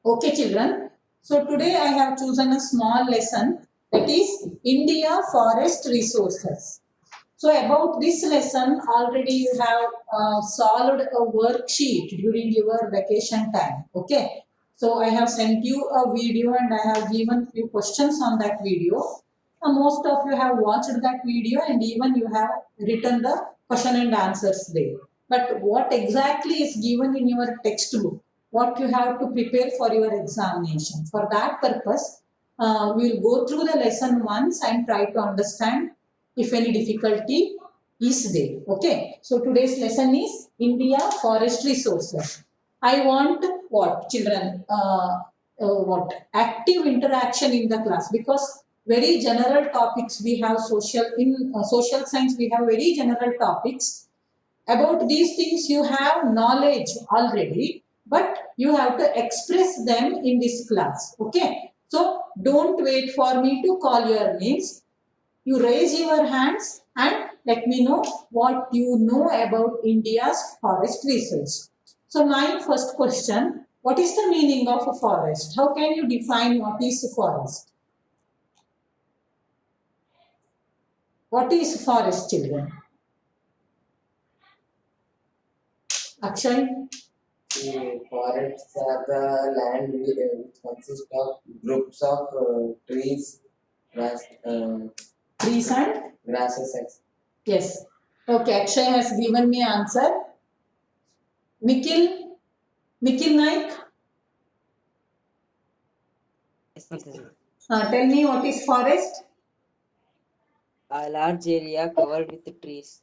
Okay, children. So today I have chosen a small lesson, that is India forest resources. So about this lesson, already you have solved a worksheet during your vacation time. Okay. So I have sent you a video and I have given few questions on that video. Most of you have watched that video and even you have written the question and answers there. But what exactly is given in your textbook? What you have to prepare for your examination? For that purpose, we will go through the lesson once and try to understand if any difficulty is there. Okay. So today's lesson is India forest resources. I want what children? What active interaction in the class, because very general topics we have social science we have very general topics about these things. You have knowledge already, but you have to express them in this class. Okay. So don't wait for me to call your names. You raise your hands and let me know what you know about India's forest resource. So my first question, what is the meaning of a forest? How can you define what is a forest? What is forest, children? Akshay? The forests are the land which consist of groups of trees, grass, Trees and? grasses. Yes. Okay, Akshay has given me answer. Nikhil? Nikhil Naik? Tell me what is forest? A large area covered with trees.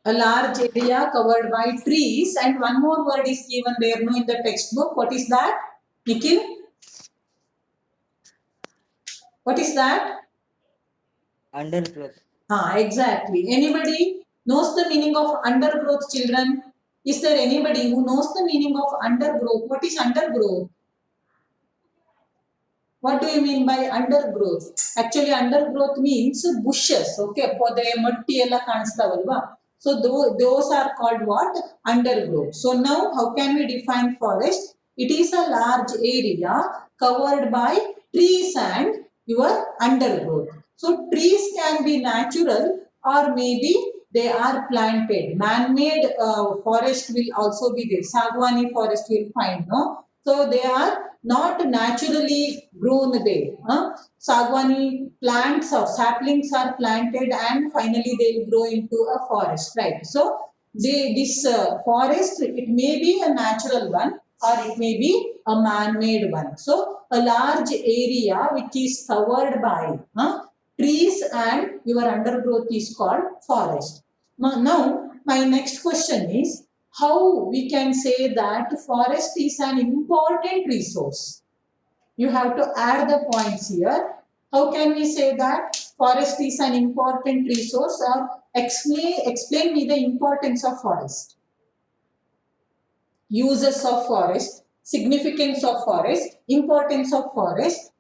A large area covered by trees, and one more word is given there no in the textbook. What is that? Nikhil? What is that? Undergrowth. Exactly. Anybody knows the meaning of undergrowth, children? Is there anybody who knows the meaning of undergrowth? What is undergrowth? What do you mean by undergrowth? Actually, undergrowth means bushes. Okay, pode matti ella ಕಾಣಿಸ್ತಾವಲ್ವಾ? So those are called what? Undergrowth. So now how can we define forest? It is a large area covered by trees and your undergrowth. So trees can be natural or maybe they are planted. Man-made forest will also be there. Sagwani forest will find, no? So they are not naturally grown there. Sagwani plants or saplings are planted and finally they will grow into a forest, right? So this forest, it may be a natural one or it may be a man-made one. So a large area which is covered by trees and your undergrowth is called forest. Now my next question is, how we can say that forest is an important resource? You have to add the points here. How can we say that forest is an important resource, or explain me the importance of forest? Uses of forest, significance of forest, importance of forest.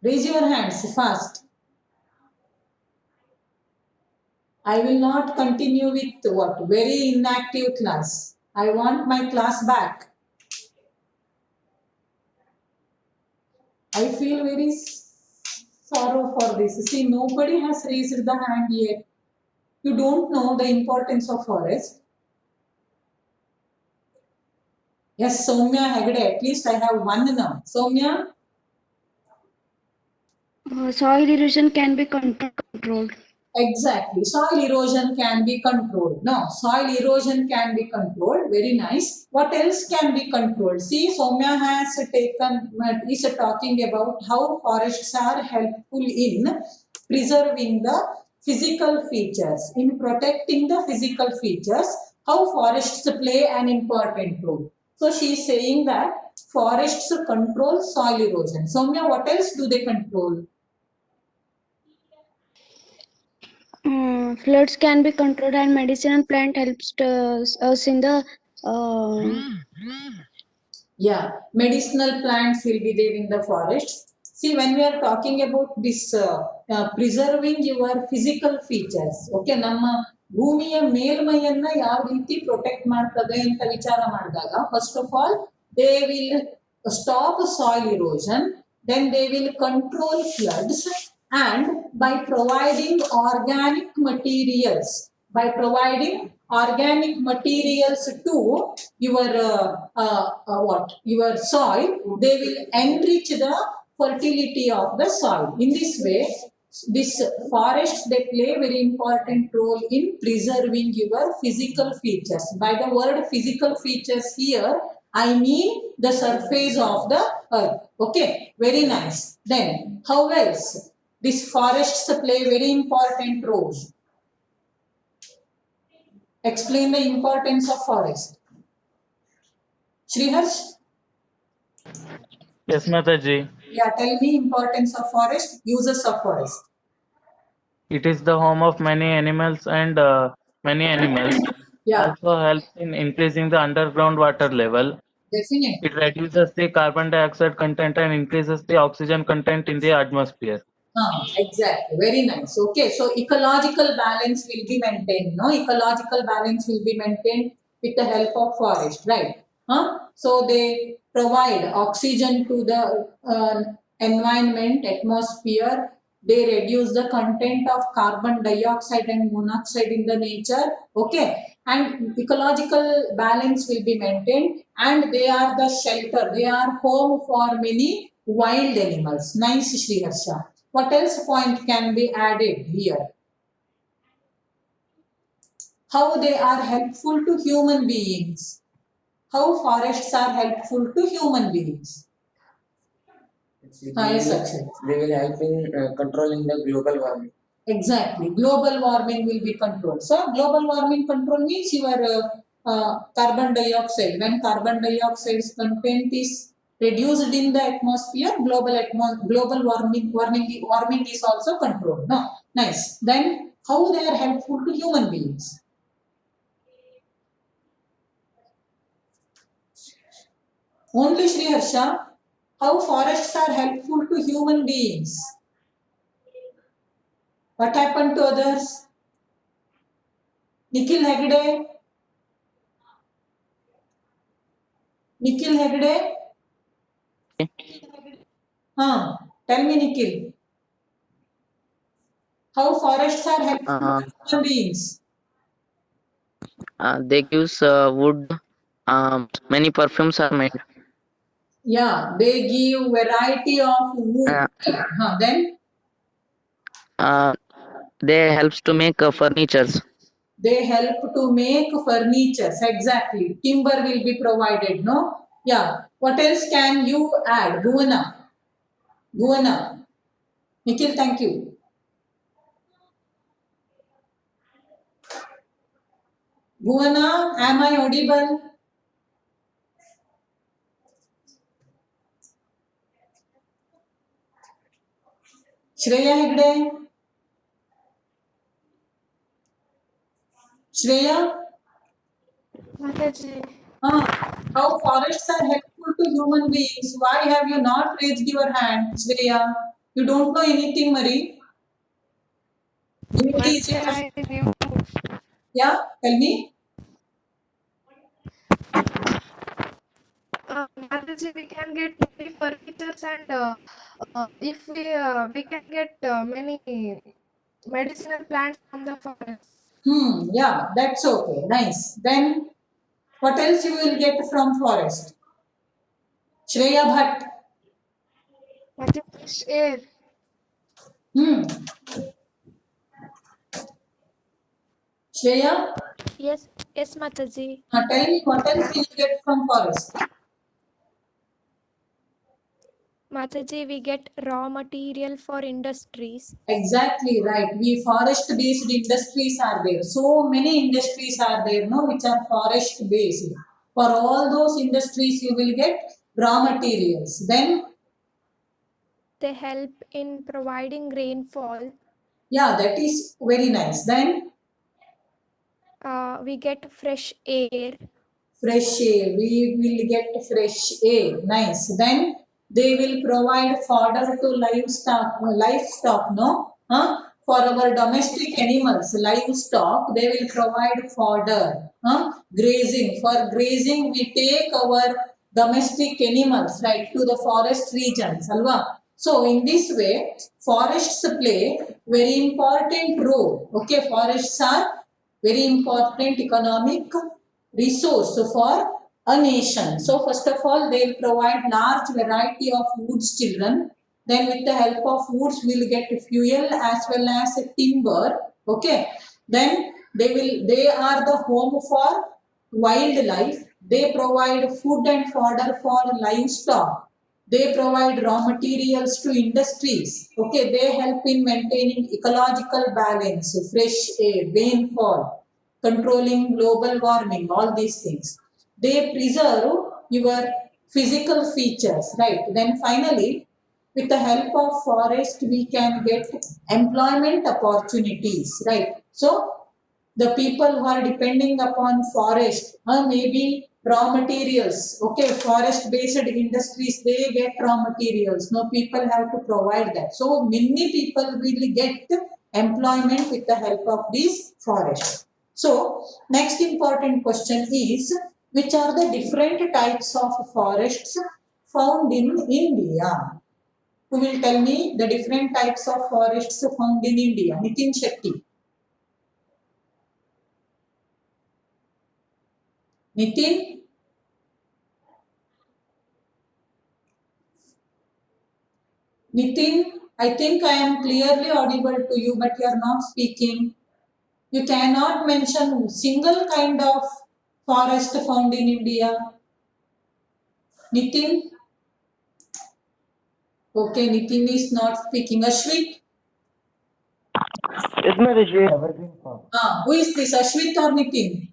Raise your hands fast. I will not continue with what? Very inactive class. I want my class back. I feel very sorrow for this. See, nobody has raised the hand yet. You don't know the importance of forest. Yes, Soumya Hegde. At least I have one now. Soumya? Soil erosion can be controlled. Exactly. Soil erosion can be controlled. No, soil erosion can be controlled. Very nice. What else can be controlled? See, Soumya has is talking about how forests are helpful in preserving the physical features, in protecting the physical features, how forests play an important role. So she is saying that forests control soil erosion. Soumya, what else do they control? Floods can be controlled, and medicinal plant helps us in the Yeah, medicinal plants will be there in the forests. See, when we are talking about this preserving your physical features, okay, ನಮ್ಮ ಭೂಮಿಯ ಮೇಲ್ಮೈಯನ್ನ ಯಾವ ರೀತಿ protect ಮಾಡ್ತದೆ ಅಂತ ವಿಚಾರ ಮಾಡಿದಾಗ first of all they will stop soil erosion, then they will control floods, and by providing organic materials, by providing organic materials to your what your soil, they will enrich the fertility of the soil. In this way, this forests, they play very important role in preserving your physical features. By the word physical features here, I mean the surface of the earth. Okay, very nice. Then how else these forests play very important role? Explain the importance of forest. Sriharsh? Yes, Mataji. Yeah, tell me importance of forest, uses of forest. It is the home of many animals and many animals. Yeah, Also helps in increasing the underground water level. definitely. It reduces the carbon dioxide content and increases the oxygen content in the atmosphere. Exactly. Very nice. Okay, so ecological balance will be maintained. No, ecological balance will be maintained with the help of forest, right? So they provide oxygen to the environment, atmosphere. They reduce the content of carbon dioxide and monoxide in the nature. Okay, and ecological balance will be maintained, and they are the shelter. They are home for many wild animals. Nice, Sriharsha. What else point can be added here? How they are helpful to human beings. How forests are helpful to human beings. Yes, Akshay. They will help in controlling the global warming. Exactly. Global warming will be controlled. So global warming control means your carbon dioxide. When carbon dioxide's content is reduced in the atmosphere, global warming is also controlled. No, nice. Then how they are helpful to human beings? Only Sriharsha, how forests are helpful to human beings? What happened to others? Nikhil Hegde? Nikhil Hegde? Tell me, Nikhil. How forests are helpful to human beings? They gives wood. Many perfumes are made. Yeah, they give variety of wood. Then They helps to make furnitures. they help to make furnitures. Exactly. Timber will be provided, no? Yeah. What else can you add? Bhuvana. Bhuvana. Nikhil, thank you. Bhuvana, am I audible? Shreya Hegde? Shreya? How forests are helpful to human beings? Why have you not raised your hand, Shreya? You don't know anything, Marie? Really, is it? Yeah, tell me. Mataji, we can get many furnitures and if we can get many medicinal plants from the forest. Yeah, that's okay. Nice. Then what else you will get from forest? Shreya Bhatt. Mataji, fresh air. Hmm. Shreya, Yes, Mataji. tell me what else will you get from forest? Mataji, we get raw material for industries. Exactly right. We forest based industries are there. So many industries are there, no, which are forest based. For all those industries, you will get raw materials. Then, They help in providing rainfall. yeah, that is very nice. Then, We get fresh air. fresh air. We will get fresh air. Nice. Then, They will provide fodder to livestock, no? For our domestic animals, livestock, they will provide fodder, grazing. For grazing, we take our domestic animals, right, to the forest regions, alva. So in this way, forests play very important role. Okay, forests are very important economic resource for a nation. So first of all, they will provide large variety of woods, children. Then with the help of woods, we will get fuel as well as timber. Okay. Then they are the home for wildlife. They provide food and fodder for livestock. They provide raw materials to industries. Okay. They help in maintaining ecological balance, fresh air, rainfall, controlling global warming, all these things. They preserve your physical features, right? Then finally, with the help of forest, we can get employment opportunities, right? So the people who are depending upon forest, maybe raw materials, okay, forest based industries, they get raw materials. No, people have to provide that. So many people will get employment with the help of these forests. So next important question is, which are the different types of forests found in India? Who will tell me the different types of forests found in India? Nitin Shetty. Nitin? Nitin, I think I am clearly audible to you, but you are not speaking. You cannot mention single kind of forest found in India. Nitin? Okay, Nitin is not speaking. Ashwit? Yes, Mataji. Evergreen Park. Who is this, Ashwit or Nitin?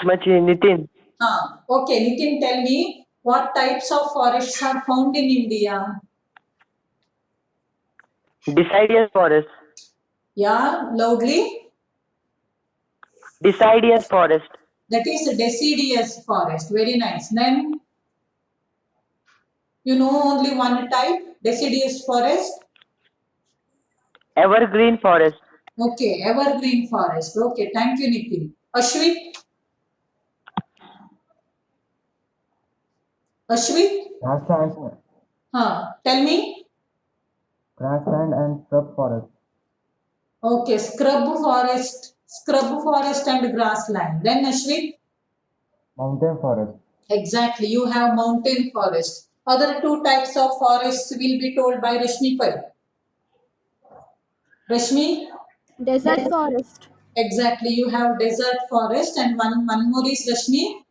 Machi, Nitin. Okay, Nitin, tell me what types of forests are found in India? Deciduous forest. Yeah, loudly. Deciduous forest. That is deciduous forest. Very nice. Then you know only one type, deciduous forest. Evergreen forest. Okay, evergreen forest. Okay, thank you, Nitin. Ashwit? Ashwit? Grassland, Tell me. grassland and scrub forest. Okay, scrub forest and grassland. Then Ashwit? Mountain forest. Exactly, you have mountain forest. Other two types of forests will be told by Rashmi Pai. Rashmi? Desert forest. Exactly, you have desert forest, and one more is Rashmi?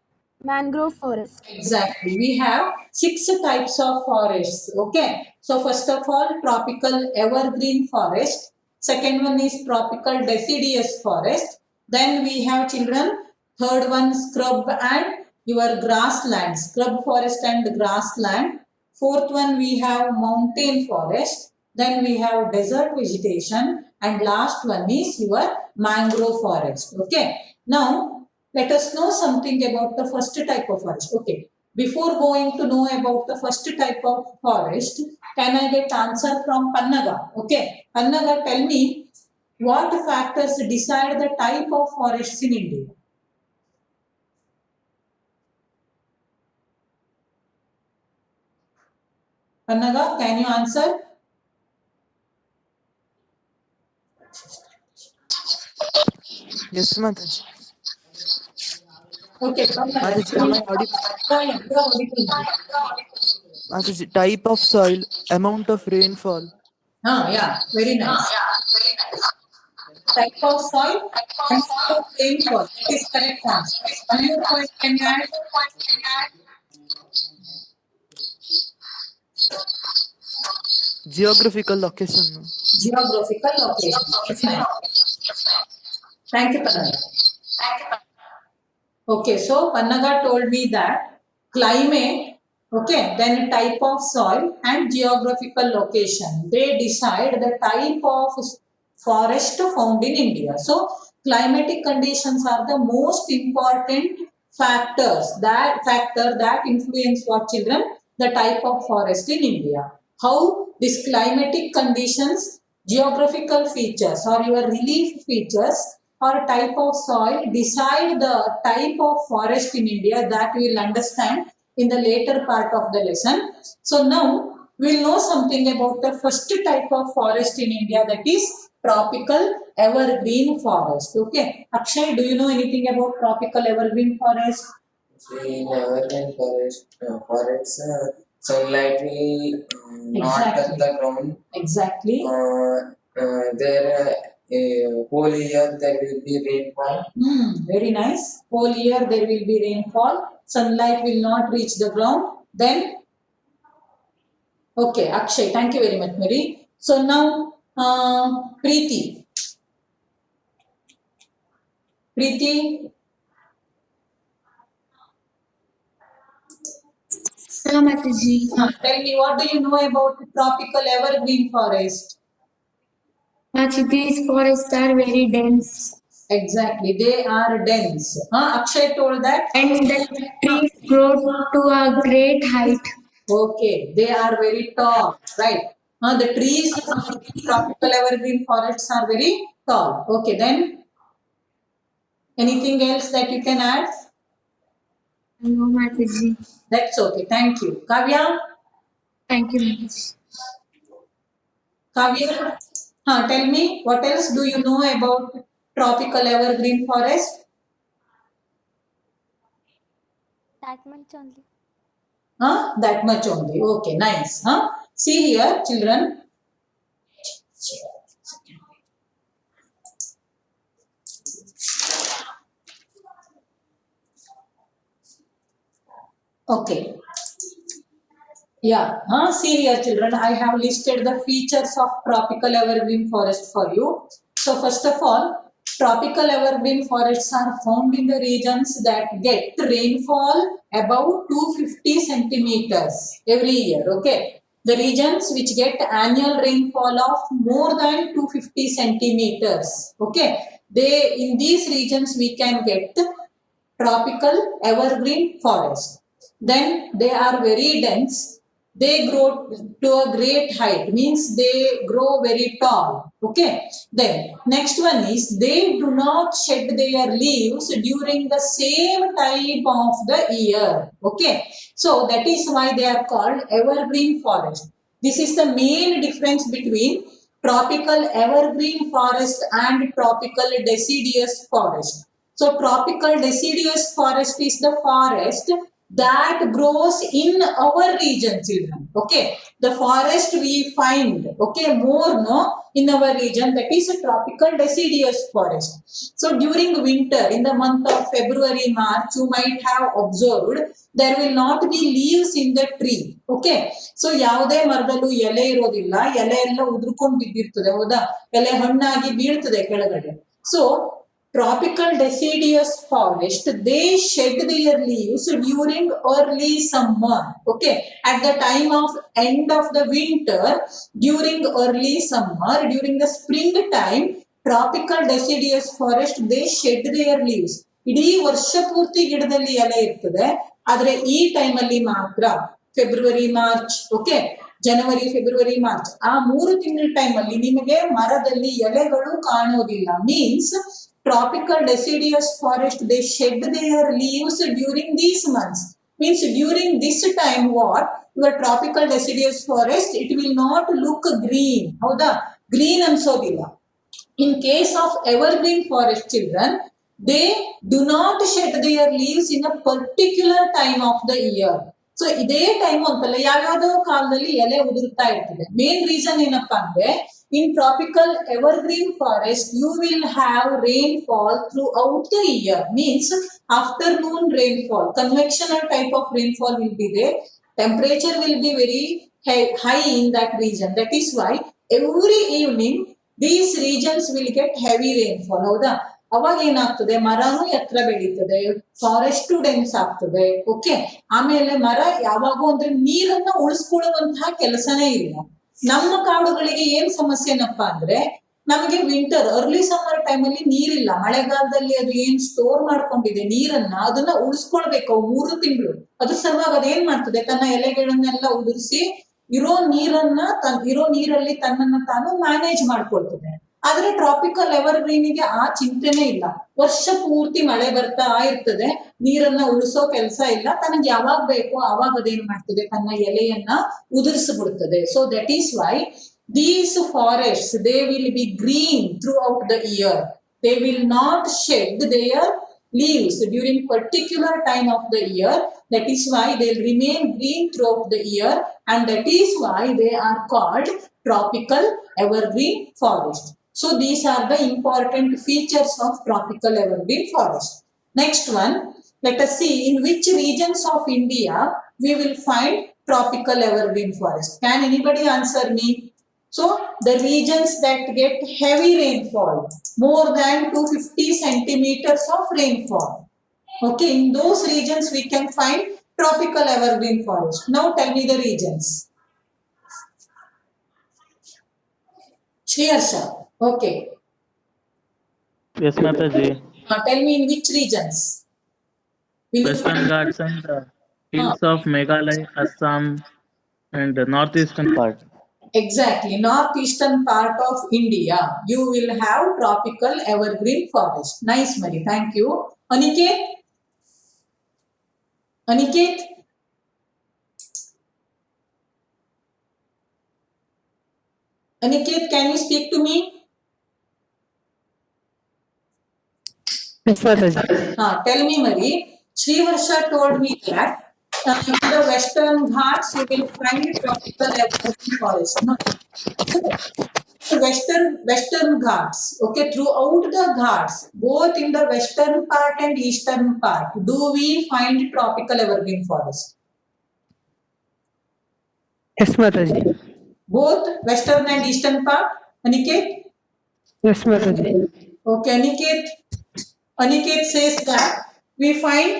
Mangrove forest. Exactly, we have 6 types of forests. Okay, so first of all, tropical evergreen forest. Second one is tropical deciduous forest. Then we have, children, third one scrub and your grassland, scrub forest and grassland. Fourth one we have mountain forest. Then we have desert vegetation, and last one is your mangrove forest. Okay, now let us know something about the first type of forest. Okay, before going to know about the first type of forest, can I get answer from Pannaga? Okay, Pannaga, tell me what factors decide the type of forests in India? Pannaga, can you answer? Yes, Mataji. Okay, Pannaga. Mataji, am I audible? Yeah, you are audible. Mataji, type of soil, amount of rainfall. Yeah, very nice. Type of soil, amount of rainfall. That is correct answer. One more point can you add? Geographical location. Geographical location. That's nice. Thank you, Pannaga. Okay, so Pannaga told me that climate, okay, then type of soil and geographical location, they decide the type of forest found in India. So climatic conditions are the most important factor that influence what, children? the type of forest in India. How these climatic conditions, geographical features or your relief features or type of soil decide the type of forest in India, that we will understand in the later part of the lesson. So now we will know something about the first type of forest in India, that is tropical evergreen forest. Okay, Akshay, do you know anything about tropical evergreen forest? In evergreen forests, sunlight will not touch Exactly. the ground. Exactly. There whole year there will be rainfall. Very nice. Whole year there will be rainfall. Sunlight will not reach the ground. Then, okay, Akshay, thank you very much, Mary. So now, Preeti. Preeti, tell me, what do you know about tropical evergreen forest? These forests are very dense Exactly, they are dense. Akshay told that. and the trees grow to a great height. Okay, they are very tall, right? The trees in tropical evergreen forests are very tall. Okay, then anything else that you can add? No, Mataji. That's okay. Thank you. Kavya? Thank you, Mataji. Kavya? Tell me, what else do you know about tropical evergreen forest? That much only. That much only. Okay, nice. See here, children. Okay. Yeah, see here children, I have listed the features of tropical evergreen forest for you. So first of all, tropical evergreen forests are found in the regions that get rainfall above 250 centimeters every year. Okay, the regions which get annual rainfall of more than 250 centimeters. Okay, in these regions we can get tropical evergreen forest. Then they are very dense. They grow to a great height, means they grow very tall. Okay, then next one is they do not shed their leaves during the same time of the year. Okay, so that is why they are called evergreen forest. This is the main difference between tropical evergreen forest and tropical deciduous forest. So tropical deciduous forest is the forest that grows in our region, children. Okay, the forest we find, okay, more in our region, that is a tropical deciduous forest. So during winter, in the month of February, March, you might have observed there will not be leaves in the tree. Okay, so ಯಾವುದೇ ಮರದಲ್ಲೂ ಎಲೆ ಇರೋದಿಲ್ಲ, ಎಲೆ ಎಲ್ಲ ಉದುರ್ಕೊಂಡು ಬಿದ್ದಿರ್ತದೆ, ಹೌದಾ, ಎಲೆ ಹಣ್ಣಾಗಿ ಬೀಳ್ತದೆ ಕೆಳಗಡೆ. So tropical deciduous forest, they shed their leaves during early summer. Okay, at the time of end of the winter, during early summer, during the spring time, tropical deciduous forest, they shed their leaves. ಇಡೀ ವರ್ಷ ಪೂರ್ತಿ ಗಿಡದಲ್ಲಿ ಎಲೆ ಇರ್ತದೆ, ಆದ್ರೆ ಈ time ಅಲ್ಲಿ ಮಾತ್ರ February March, okay, January February March, ಆ 3 ತಿಂಗಳ ಟೈಮ್ ಅಲ್ಲಿ ನಿಮಗೆ ಮರದಲ್ಲಿ ಎಲೆಗಳು ಕಾಣೋದಿಲ್ಲ. Means tropical deciduous forest, they shed their leaves during these months. Means during this time, what your tropical deciduous forest, it will not look green. Howda, green ansodilla. In case of evergreen forest, children, they do not shed their leaves in a particular time of the year. So ಇದೇ time ಅಂತಲ್ಲ, ಯಾವ್ಯಾವ್ದೋ ಕಾಲದಲ್ಲಿ ಎಲೆ ಉದುರ್ತಾ ಇರ್ತದೆ. Main reason ಏನಪ್ಪಾ ಅಂದ್ರೆ, in tropical evergreen forest you will have rainfall throughout the year. Means afternoon rainfall, convectional type of rainfall will be there. Temperature will be very high in that region. That is why every evening these regions will get heavy rainfall. ಹೌದಾ, ಅವಾಗ ಏನಾಗ್ತದೆ, ಮರನು ಎತ್ತರ ಬೆಳೀತದೆ, forest dense ಆಗ್ತದೆ. Okay, ಆಮೇಲೆ ಮರ ಯಾವಾಗೂ ಅಂದ್ರೆ ನೀರನ್ನ ಉಳಿಸ್ಕೊಳ್ಳುವಂತಹ ಕೆಲಸನೇ ಇಲ್ಲ. ನಮ್ಮ ಕಾಡುಗಳಿಗೆ ಏನ್ ಸಮಸ್ಯೆನಪ್ಪ ಅಂದ್ರೆ, ನಮಗೆ ವಿಂಟರ್ ಅರ್ಲಿ ಸಮ್ಮರ್ ಟೈಮಲ್ಲಿ ನೀರಿಲ್ಲ, ಮಳೆಗಾಲದಲ್ಲಿ ಅದು ಏನ್ ಸ್ಟೋರ್ ಮಾಡ್ಕೊಂಡಿದೆ ನೀರನ್ನ ಅದನ್ನ ಉಳಿಸ್ಕೊಳ್ಬೇಕು 3 ತಿಂಗಳು. ಅದ್ರ ಸಲುವಾಗಿ ಅದೇನ್ ಮಾಡ್ತದೆ, ತನ್ನ ಎಲೆಗಳನ್ನೆಲ್ಲ ಉದುರಿಸಿ ಇರೋ ನೀರಲ್ಲಿ ತನ್ನನ್ನ ತಾನು ಮ್ಯಾನೇಜ್ ಮಾಡ್ಕೊಳ್ತದೆ. ಆದ್ರೆ ಟ್ರಾಪಿಕಲ್ ಎವರ್ಗ್ರೀನಿಗೆ ಆ ಚಿಂತೆನೇ ಇಲ್ಲ, ವರ್ಷ ಪೂರ್ತಿ ಮಳೆ ಬರ್ತಾ ಇರ್ತದೆ, ನೀರನ್ನ ಉಳಿಸೋ ಕೆಲಸ ಇಲ್ಲ, ತನಗೆ ಯಾವಾಗ ಬೇಕೋ ಅವಾಗ ಅದೇನ್ ಮಾಡ್ತದೆ, ತನ್ನ ಎಲೆಯನ್ನ ಉದುರಿಸ್ಬಿಡ್ತದೆ. So that is why these forests, they will be green throughout the year. They will not shed their leaves during particular time of the year. That is why they'll remain green throughout the year, and that is why they are called tropical evergreen forest. So these are the important features of tropical evergreen forest. Next one, let us see in which regions of India we will find tropical evergreen forest. Can anybody answer me? So the regions that get heavy rainfall, more than 250 centimeters of rainfall. Okay, in those regions we can find tropical evergreen forest. Now tell me the regions. Shriharsha. Okay. Yes, Mataji. Now tell me in which regions? Will you Western find- Ghats and hills of Meghalaya, Assam, and the northeastern part. Exactly, northeastern part of India, you will have tropical evergreen forest. Nice, Mari. Thank you. Aniket? Aniket? Aniket, can you speak to me? Yes, Mataji. Tell me, Mari. Shriharsha told me that in the Western Ghats you will find tropical evergreen forest. No. So, Western Ghats, okay, throughout the Ghats, both in the western part and eastern part, do we find tropical evergreen forest? Yes, Mataji. Both western and eastern part, Aniket? Yes, Mataji. Okay, Aniket says that we find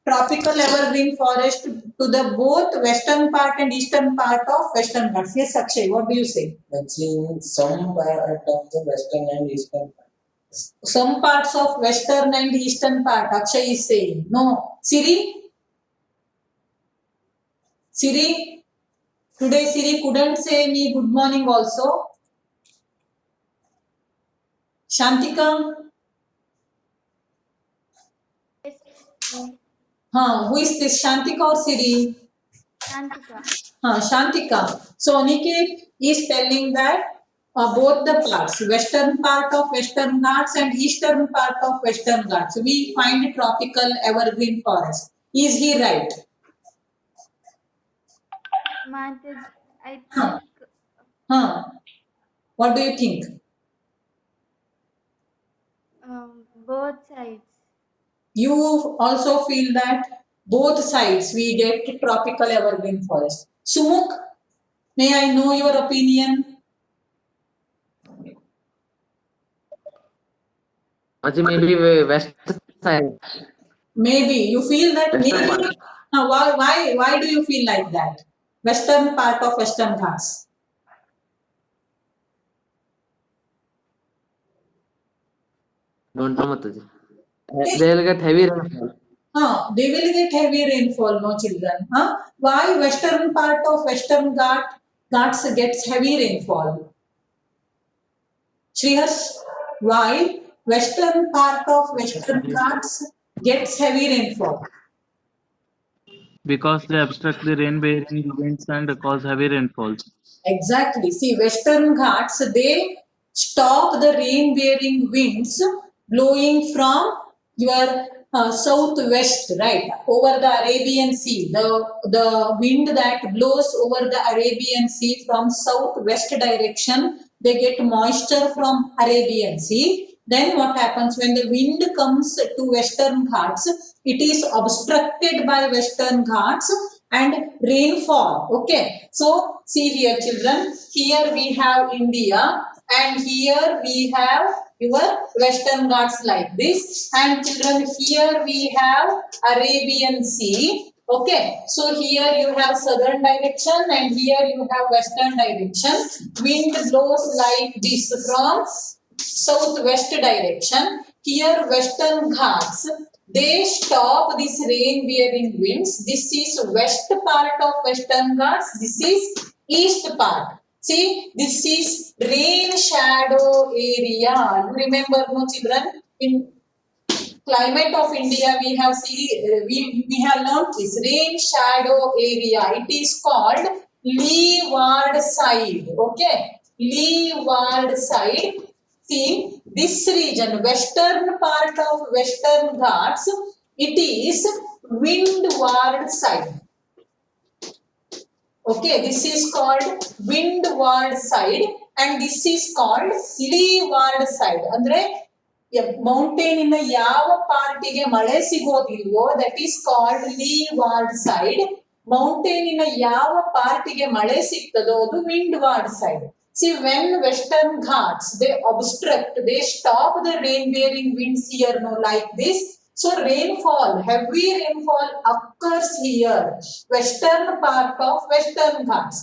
tropical evergreen forest to the both western part and eastern part of Western Ghats. Yes, Akshay, what do you say? That's in some part of the western and eastern part. Some parts of western and eastern part, Akshay is saying. No. Siri? Today Siri couldn't say me good morning also. Shantika? Who is this, Shantika or Siri? Shantika. So Aniket is telling that both the parts, western part of Western Ghats and eastern part of Western Ghats, we find tropical evergreen forest. Is he right? I think What do you think? both sides. You also feel that both sides we get tropical evergreen forest. Sumuk, may I know your opinion? Maybe west side. Maybe you feel that. Western Maybe. Why do you feel like that? Western part of Western Ghats. Don't know, Mataji. They'll get heavy rainfall. They will get heavy rainfall, no children. Why western part of Western Ghats gets heavy rainfall? Shrihas, why western part of Western Ghats gets heavy rainfall? Because they obstruct the rain-bearing winds and cause heavy rainfalls. Exactly. See, Western Ghats, they stop the rain-bearing winds blowing from your southwest, right, over the Arabian Sea. The wind that blows over the Arabian Sea from southwest direction, they get moisture from Arabian Sea. Then what happens when the wind comes to Western Ghats? It is obstructed by Western Ghats and rainfall. Okay. So see here, children. Here we have India, and here we have your Western Ghats like this. And children, here we have Arabian Sea. Okay, so here you have southern direction and here you have western direction. Wind blows like this from southwest direction. Here western Ghats, they stop this rain bearing winds. This is west part of western Ghats. This is east part. See, this is rain shadow area. You remember, no children? In climate of India, we have we have learned this rain shadow area. It is called leeward side. Okay, leeward side. See, this region, western part of western Ghats, it is windward side. Okay, this is called windward side and this is called leeward side. Andre mountain ಇನ ಯಾವ ಪಾರ್ಟಿಗೆ ಮಳೆ ಸಿಗೋದಿಲ್ವೋ that is called leeward side. Mountain ಇನ ಯಾವ ಪಾರ್ಟಿಗೆ ಮಳೆ ಸಿಗ್ತದೋ ಅದು windward side. See, when western Ghats they obstruct, they stop the rain bearing winds here, no, like this. So rainfall, heavy rainfall occurs here, western part of western Ghats.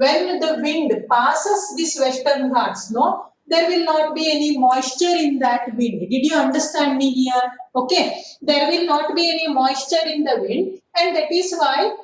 When the wind passes this western Ghats, no, there will not be any moisture in that wind. Did you understand me here? Okay, there will not be any moisture in the wind and that is why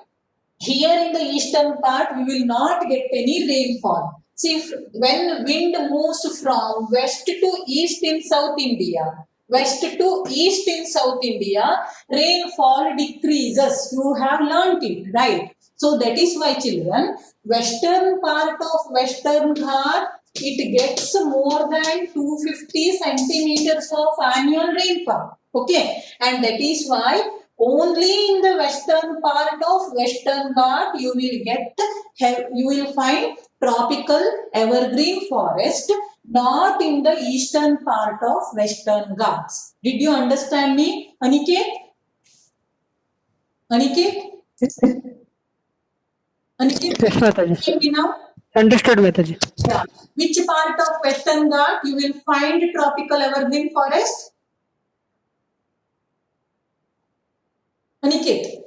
here in the eastern part we will not get any rainfall. See, when wind moves from west to east in South India, west to east in South India, rainfall decreases. You have learnt it, right? So that is why children, western part of western Ghat, it gets more than 250 centimeters of annual rainfall. Okay, and that is why only in the western part of western Ghat you will find tropical evergreen forest, not in the eastern part of western Ghats. Did you understand me, Aniket? Aniket? Aniket, Yes, Mataji. hear me now? Understood, Mataji. Yeah. Which part of western Ghat you will find tropical evergreen forest? Aniket?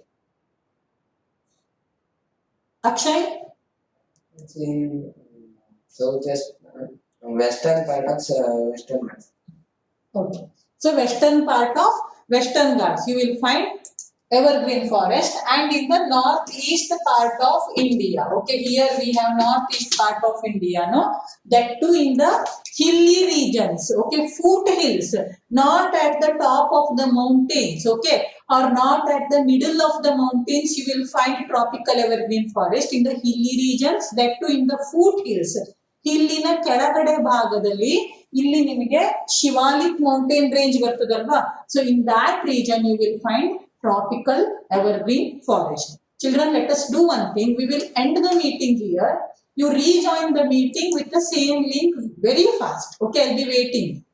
Akshay? It's in southwest, western part of western Ghats. Okay. So western part of western Ghats you will find evergreen forest and in the northeast part of India. Okay, here we have northeast part of India, no? That too in the hilly regions, okay, foothills, not at the top of the mountains, okay, or not at the middle of the mountains you will find tropical evergreen forest. In the hilly regions, that too in the foothills, ಹಿಲ್ಲಿನ ಕೆಳಗಡೆ ಭಾಗದಲ್ಲಿ ಇಲ್ಲಿ ನಿಮಗೆ Shivalik mountain range ಬರ್ತದಲ್ವಾ, so in that region you will find tropical evergreen forest. Children, let us do one thing. We will end the meeting here. You rejoin the meeting with the same link very fast. Okay, I'll be waiting.